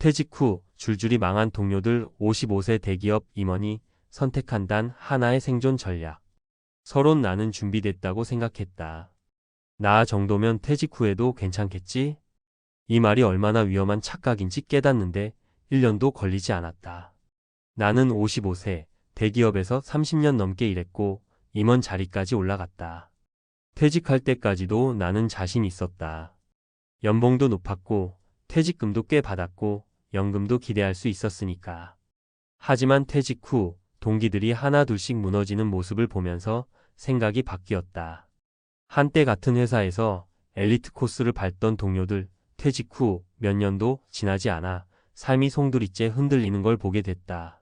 퇴직 후 줄줄이 망한 동료들 55세 대기업 임원이 선택한 단 하나의 생존 전략. 서론 나는 준비됐다고 생각했다. 나 정도면 퇴직 후에도 괜찮겠지? 이 말이 얼마나 위험한 착각인지 깨닫는데 1년도 걸리지 않았다. 나는 55세, 대기업에서 30년 넘게 일했고 임원 자리까지 올라갔다. 퇴직할 때까지도 나는 자신 있었다. 연봉도 높았고 퇴직금도 꽤 받았고 연금도 기대할 수 있었으니까. 하지만 퇴직 후 동기들이 하나둘씩 무너지는 모습을 보면서 생각이 바뀌었다. 한때 같은 회사에서 엘리트 코스를 밟던 동료들, 퇴직 후 몇 년도 지나지 않아 삶이 송두리째 흔들리는 걸 보게 됐다.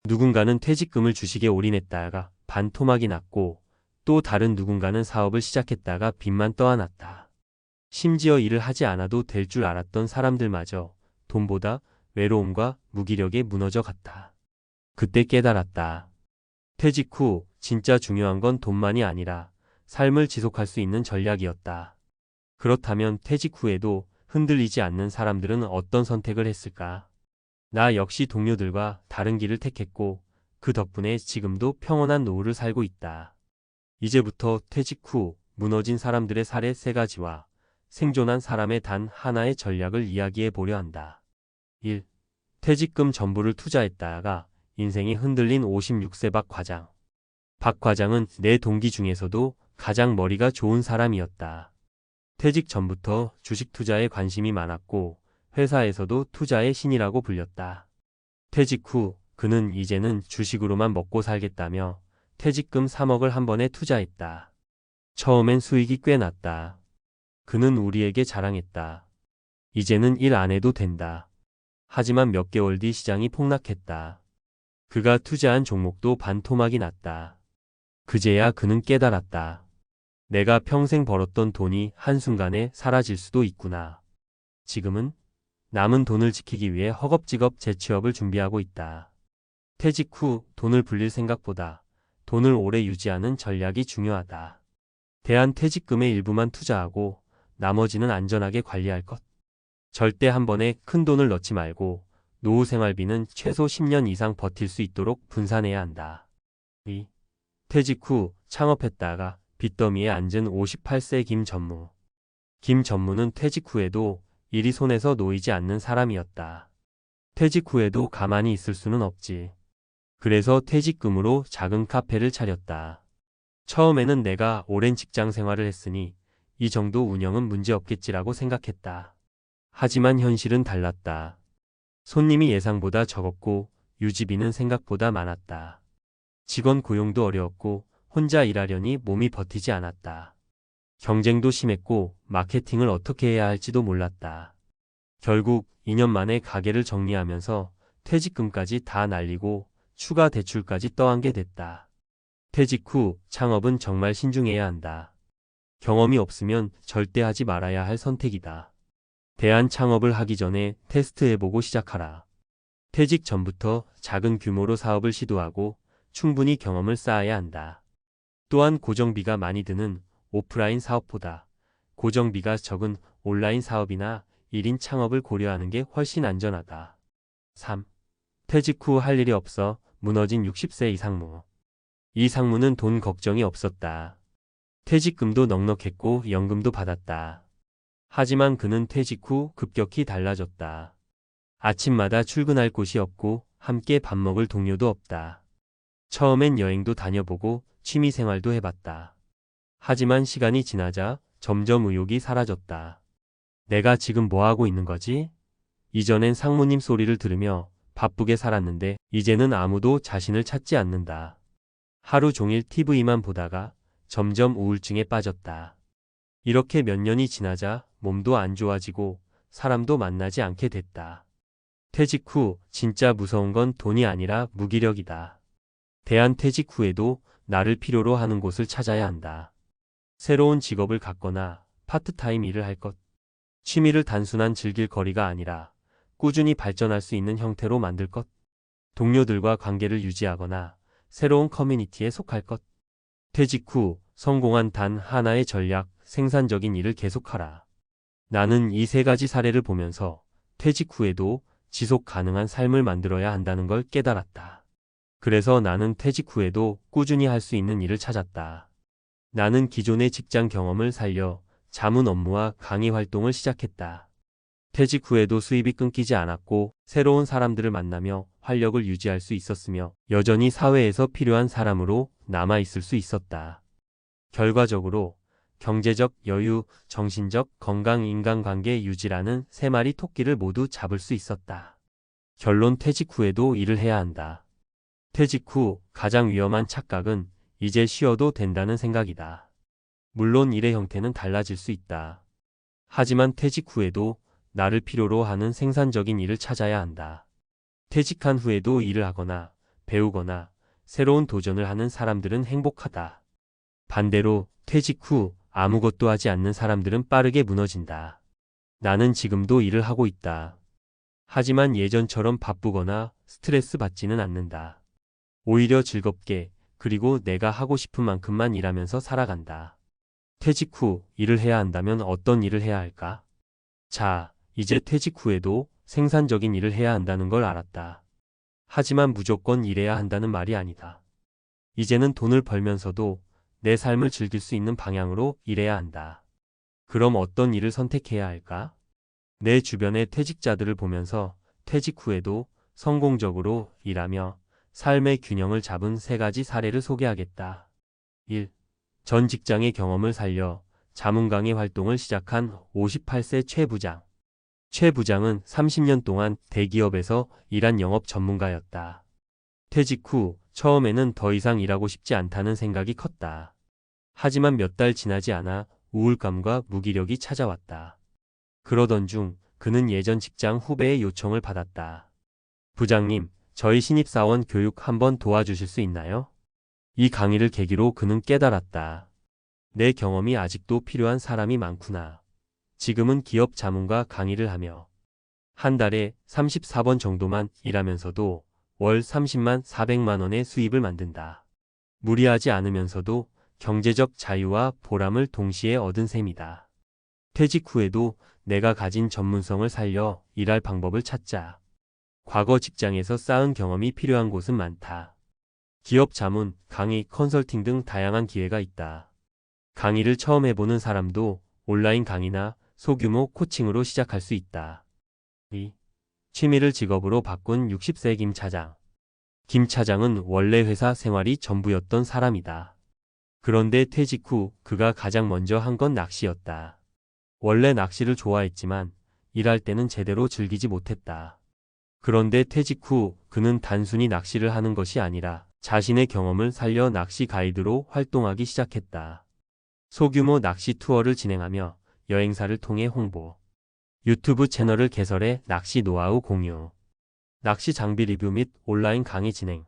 누군가는 퇴직금을 주식에 올인했다가 반토막이 났고 또 다른 누군가는 사업을 시작했다가 빚만 떠안았다. 심지어 일을 하지 않아도 될 줄 알았던 사람들마저 돈보다 외로움과 무기력에 무너져 갔다. 그때 깨달았다. 퇴직 후 진짜 중요한 건 돈만이 아니라 삶을 지속할 수 있는 전략이었다. 그렇다면 퇴직 후에도 흔들리지 않는 사람들은 어떤 선택을 했을까? 나 역시 동료들과 다른 길을 택했고 그 덕분에 지금도 평온한 노후를 살고 있다. 이제부터 퇴직 후 무너진 사람들의 사례 3가지와 생존한 사람의 단 하나의 전략을 이야기해 보려 한다. 1. 퇴직금 전부를 투자했다가 인생이 흔들린 56세 박 과장. 박 과장은 내 동기 중에서도 가장 머리가 좋은 사람이었다. 퇴직 전부터 주식 투자에 관심이 많았고 회사에서도 투자의 신이라고 불렸다. 퇴직 후 그는 이제는 주식으로만 먹고 살겠다며 퇴직금 3억을 한 번에 투자했다. 처음엔 수익이 꽤 났다. 그는 우리에게 자랑했다. 이제는 일 안 해도 된다. 하지만 몇 개월 뒤 시장이 폭락했다. 그가 투자한 종목도 반토막이 났다. 그제야 그는 깨달았다. 내가 평생 벌었던 돈이 한순간에 사라질 수도 있구나. 지금은 남은 돈을 지키기 위해 허겁지겁 재취업을 준비하고 있다. 퇴직 후 돈을 불릴 생각보다 돈을 오래 유지하는 전략이 중요하다. 대한퇴직금의 일부만 투자하고 나머지는 안전하게 관리할 것. 절대 한 번에 큰 돈을 넣지 말고 노후 생활비는 최소 10년 이상 버틸 수 있도록 분산해야 한다. 2. 퇴직 후 창업했다가 빚더미에 앉은 58세 김전무. 김전무는 퇴직 후에도 일이 손에서 놓이지 않는 사람이었다. 퇴직 후에도 가만히 있을 수는 없지. 그래서 퇴직금으로 작은 카페를 차렸다. 처음에는 내가 오랜 직장 생활을 했으니 이 정도 운영은 문제없겠지라고 생각했다. 하지만 현실은 달랐다. 손님이 예상보다 적었고 유지비는 생각보다 많았다. 직원 고용도 어려웠고 혼자 일하려니 몸이 버티지 않았다. 경쟁도 심했고 마케팅을 어떻게 해야 할지도 몰랐다. 결국 2년 만에 가게를 정리하면서 퇴직금까지 다 날리고 추가 대출까지 떠안게 됐다. 퇴직 후 창업은 정말 신중해야 한다. 경험이 없으면 절대 하지 말아야 할 선택이다. 대안 창업을 하기 전에 테스트해보고 시작하라. 퇴직 전부터 작은 규모로 사업을 시도하고 충분히 경험을 쌓아야 한다. 또한 고정비가 많이 드는 오프라인 사업보다 고정비가 적은 온라인 사업이나 1인 창업을 고려하는 게 훨씬 안전하다. 3. 퇴직 후 할 일이 없어 무너진 60세 이상무. 이 상무는 돈 걱정이 없었다. 퇴직금도 넉넉했고 연금도 받았다. 하지만 그는 퇴직 후 급격히 달라졌다. 아침마다 출근할 곳이 없고 함께 밥 먹을 동료도 없다. 처음엔 여행도 다녀보고 취미생활도 해봤다. 하지만 시간이 지나자 점점 의욕이 사라졌다. 내가 지금 뭐하고 있는 거지? 이전엔 상무님 소리를 들으며 바쁘게 살았는데 이제는 아무도 자신을 찾지 않는다. 하루 종일 TV만 보다가 점점 우울증에 빠졌다. 이렇게 몇 년이 지나자 몸도 안 좋아지고 사람도 만나지 않게 됐다. 퇴직 후 진짜 무서운 건 돈이 아니라 무기력이다. 대한퇴직 후에도 나를 필요로 하는 곳을 찾아야 한다. 새로운 직업을 갖거나 파트타임 일을 할 것. 취미를 단순한 즐길 거리가 아니라 꾸준히 발전할 수 있는 형태로 만들 것. 동료들과 관계를 유지하거나 새로운 커뮤니티에 속할 것. 퇴직 후 성공한 단 하나의 전략, 생산적인 일을 계속하라. 나는 이 3가지 사례를 보면서 퇴직 후에도 지속 가능한 삶을 만들어야 한다는 걸 깨달았다. 그래서 나는 퇴직 후에도 꾸준히 할 수 있는 일을 찾았다. 나는 기존의 직장 경험을 살려 자문 업무와 강의 활동을 시작했다. 퇴직 후에도 수입이 끊기지 않았고 새로운 사람들을 만나며 활력을 유지할 수 있었으며 여전히 사회에서 필요한 사람으로 남아 있을 수 있었다. 결과적으로 경제적 여유, 정신적 건강, 인간관계 유지라는 세 마리 토끼를 모두 잡을 수 있었다. 결론 퇴직 후에도 일을 해야 한다. 퇴직 후 가장 위험한 착각은 이제 쉬어도 된다는 생각이다. 물론 일의 형태는 달라질 수 있다. 하지만 퇴직 후에도 나를 필요로 하는 생산적인 일을 찾아야 한다. 퇴직한 후에도 일을 하거나 배우거나 새로운 도전을 하는 사람들은 행복하다. 반대로 퇴직 후 아무것도 하지 않는 사람들은 빠르게 무너진다. 나는 지금도 일을 하고 있다. 하지만 예전처럼 바쁘거나 스트레스 받지는 않는다. 오히려 즐겁게 그리고 내가 하고 싶은 만큼만 일하면서 살아간다. 퇴직 후 일을 해야 한다면 어떤 일을 해야 할까? 자, 이제 퇴직 후에도 생산적인 일을 해야 한다는 걸 알았다. 하지만 무조건 일해야 한다는 말이 아니다. 이제는 돈을 벌면서도 내 삶을 즐길 수 있는 방향으로 일해야 한다. 그럼 어떤 일을 선택해야 할까? 내 주변의 퇴직자들을 보면서 퇴직 후에도 성공적으로 일하며 삶의 균형을 잡은 세 가지 사례를 소개하겠다. 1. 전 직장의 경험을 살려 자문 강의 활동을 시작한 58세 최 부장. 최 부장은 30년 동안 대기업에서 일한 영업 전문가였다. 퇴직 후 처음에는 더 이상 일하고 싶지 않다는 생각이 컸다. 하지만 몇 달 지나지 않아 우울감과 무기력이 찾아왔다. 그러던 중 그는 예전 직장 후배의 요청을 받았다. 부장님, 저희 신입사원 교육 한번 도와주실 수 있나요? 이 강의를 계기로 그는 깨달았다. 내 경험이 아직도 필요한 사람이 많구나. 지금은 기업 자문과 강의를 하며 한 달에 34번 정도만 일하면서도 월 30만 400만 원의 수입을 만든다. 무리하지 않으면서도 경제적 자유와 보람을 동시에 얻은 셈이다. 퇴직 후에도 내가 가진 전문성을 살려 일할 방법을 찾자. 과거 직장에서 쌓은 경험이 필요한 곳은 많다. 기업 자문, 강의, 컨설팅 등 다양한 기회가 있다. 강의를 처음 해보는 사람도 온라인 강의나 소규모 코칭으로 시작할 수 있다. 2. 취미를 직업으로 바꾼 60세 김 차장. 김 차장은 원래 회사 생활이 전부였던 사람이다. 그런데 퇴직 후 그가 가장 먼저 한 건 낚시였다. 원래 낚시를 좋아했지만 일할 때는 제대로 즐기지 못했다. 그런데 퇴직 후 그는 단순히 낚시를 하는 것이 아니라 자신의 경험을 살려 낚시 가이드로 활동하기 시작했다. 소규모 낚시 투어를 진행하며 여행사를 통해 홍보, 유튜브 채널을 개설해 낚시 노하우 공유, 낚시 장비 리뷰 및 온라인 강의 진행.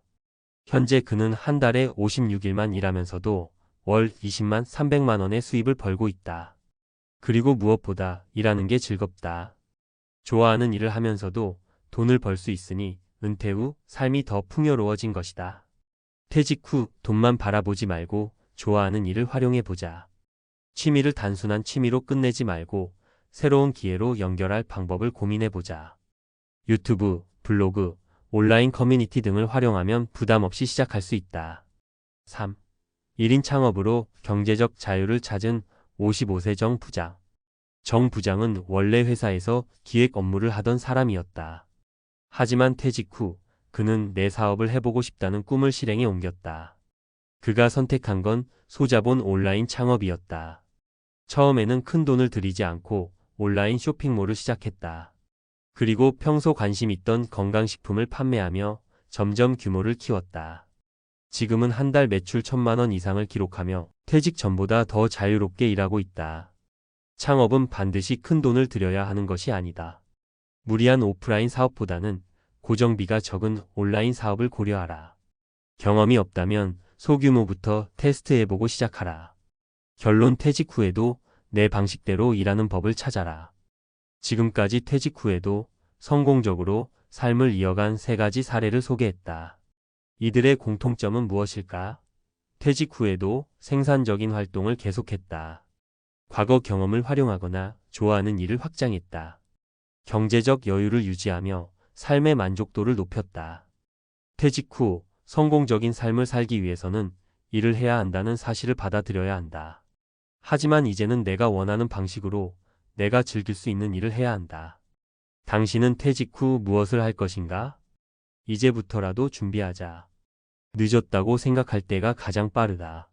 현재 그는 한 달에 56일만 일하면서도 월 20만 300만 원의 수입을 벌고 있다. 그리고 무엇보다 일하는 게 즐겁다. 좋아하는 일을 하면서도 돈을 벌 수 있으니 은퇴 후 삶이 더 풍요로워진 것이다. 퇴직 후 돈만 바라보지 말고 좋아하는 일을 활용해보자. 취미를 단순한 취미로 끝내지 말고 새로운 기회로 연결할 방법을 고민해보자. 유튜브, 블로그, 온라인 커뮤니티 등을 활용하면 부담 없이 시작할 수 있다. 3. 1인 창업으로 경제적 자유를 찾은 55세 정 부장. 정 부장은 원래 회사에서 기획 업무를 하던 사람이었다. 하지만 퇴직 후 그는 내 사업을 해보고 싶다는 꿈을 실행에 옮겼다. 그가 선택한 건 소자본 온라인 창업이었다. 처음에는 큰 돈을 들이지 않고 온라인 쇼핑몰을 시작했다. 그리고 평소 관심 있던 건강식품을 판매하며 점점 규모를 키웠다. 지금은 한 달 매출 1,000만 원 이상을 기록하며 퇴직 전보다 더 자유롭게 일하고 있다. 창업은 반드시 큰 돈을 들여야 하는 것이 아니다. 무리한 오프라인 사업보다는 고정비가 적은 온라인 사업을 고려하라. 경험이 없다면 소규모부터 테스트해보고 시작하라. 결론 퇴직 후에도 내 방식대로 일하는 법을 찾아라. 지금까지 퇴직 후에도 성공적으로 삶을 이어간 세 가지 사례를 소개했다. 이들의 공통점은 무엇일까? 퇴직 후에도 생산적인 활동을 계속했다. 과거 경험을 활용하거나 좋아하는 일을 확장했다. 경제적 여유를 유지하며 삶의 만족도를 높였다. 퇴직 후 성공적인 삶을 살기 위해서는 일을 해야 한다는 사실을 받아들여야 한다. 하지만 이제는 내가 원하는 방식으로 내가 즐길 수 있는 일을 해야 한다. 당신은 퇴직 후 무엇을 할 것인가? 이제부터라도 준비하자. 늦었다고 생각할 때가 가장 빠르다.